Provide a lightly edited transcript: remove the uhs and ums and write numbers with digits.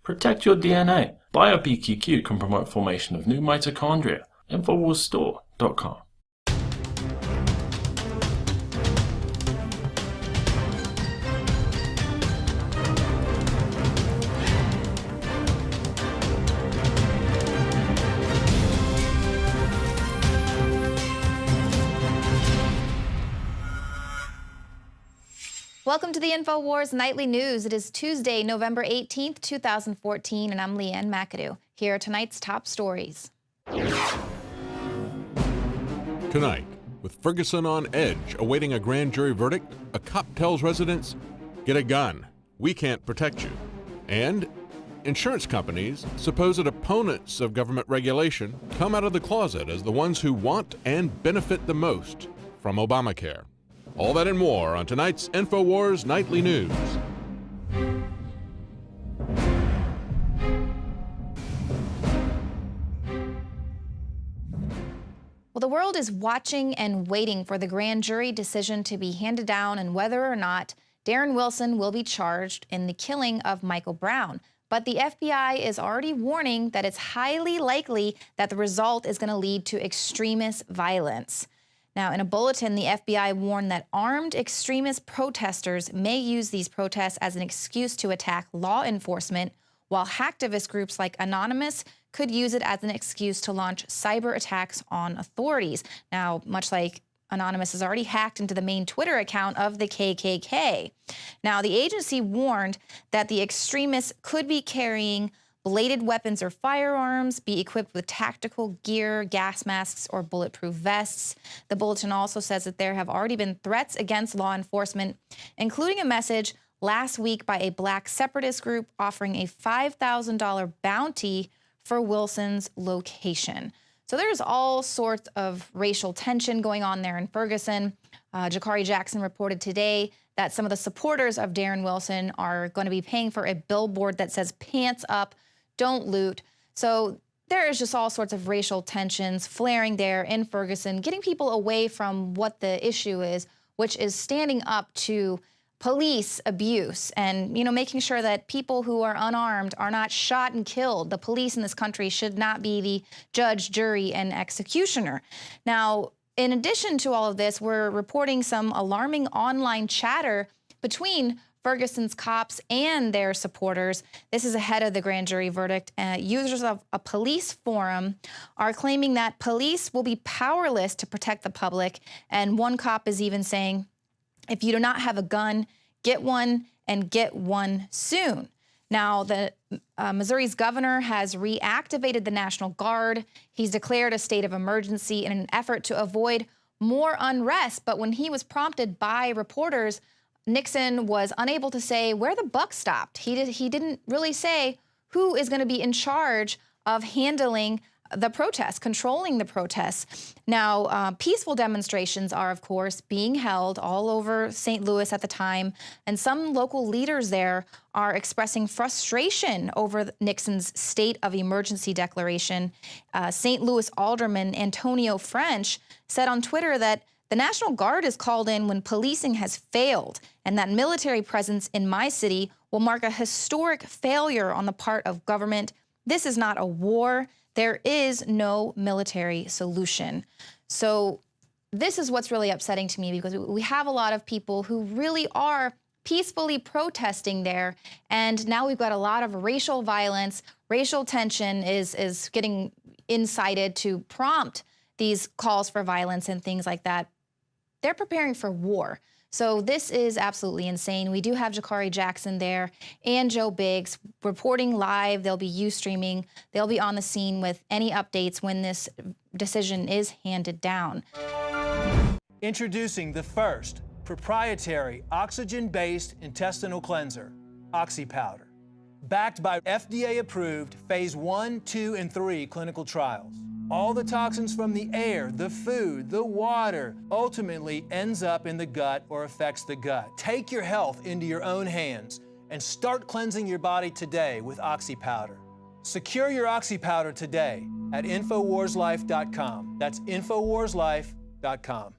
Protect your DNA. BioPQQ can promote formation of new mitochondria. Infowarsstore.com. Welcome to the Infowars Nightly News. It is Tuesday, November 18th, 2014, and I'm Leanne McAdoo. Here are tonight's top stories. Tonight, with Ferguson on edge, awaiting a grand jury verdict, a cop tells residents, "Get a gun. We can't protect you." And insurance companies, supposed opponents of government regulation, come out of the closet as the ones who want and benefit the most from Obamacare. All that and more on tonight's Infowars Nightly News. Well, the world is watching and waiting for the grand jury decision to be handed down and whether or not Darren Wilson will be charged in the killing of Michael Brown. But the FBI is already warning that it's highly likely that the result is going to lead to extremist violence. Now, in a bulletin, the FBI warned that armed extremist protesters may use these protests as an excuse to attack law enforcement, while hacktivist groups like Anonymous could use it as an excuse to launch cyber attacks on authorities. Now, much like Anonymous has already hacked into the main Twitter account of the KKK. Now, the agency warned that the extremists could be carrying bladed weapons or firearms, be equipped with tactical gear, gas masks, or bulletproof vests. The bulletin also says that there have already been threats against law enforcement, including a message last week by a black separatist group offering a $5,000 bounty for Wilson's location. So there's all sorts of racial tension going on there in Ferguson. Jakari Jackson reported today that some of the supporters of Darren Wilson are going to be paying for a billboard that says "Pants up, don't loot." So there is just all sorts of racial tensions flaring there in Ferguson, getting people away from what the issue is, which is standing up to police abuse and, making sure that people who are unarmed are not shot and killed. The police in this country should not be the judge, jury, and executioner. Now, in addition to all of this, we're reporting some alarming online chatter between Ferguson's cops and their supporters. This is ahead of the grand jury verdict. Users of a police forum are claiming that police will be powerless to protect the public. And one cop is even saying, if you do not have a gun, get one and get one soon. Now, the Missouri's governor has reactivated the National Guard. He's declared a state of emergency in an effort to avoid more unrest. But when he was prompted by reporters, Nixon was unable to say where the buck stopped. He didn't really say who is going to be in charge of handling the protests, controlling the protests. Now, peaceful demonstrations are, of course, being held all over St. Louis at the time, and some local leaders there are expressing frustration over Nixon's state of emergency declaration. St. Louis Alderman Antonio French said on Twitter that the National Guard is called in when policing has failed, and that military presence in my city will mark a historic failure on the part of government. This is not a war. There is no military solution. So this is what's really upsetting to me, because we have a lot of people who really are peacefully protesting there, and now we've got a lot of racial violence. Racial tension is getting incited to prompt these calls for violence and things like that. They're preparing for war. So this is absolutely insane. We do have Jakari Jackson there and Joe Biggs reporting live. They'll be Ustreaming. They'll be on the scene with any updates when this decision is handed down. Introducing the first proprietary oxygen-based intestinal cleanser, OxyPowder, backed by FDA-approved phase 1, 2, and 3 clinical trials. All the toxins from the air, the food, the water, ultimately ends up in the gut or affects the gut. Take your health into your own hands and start cleansing your body today with OxyPowder. Secure your OxyPowder today at InfoWarsLife.com. That's InfoWarsLife.com.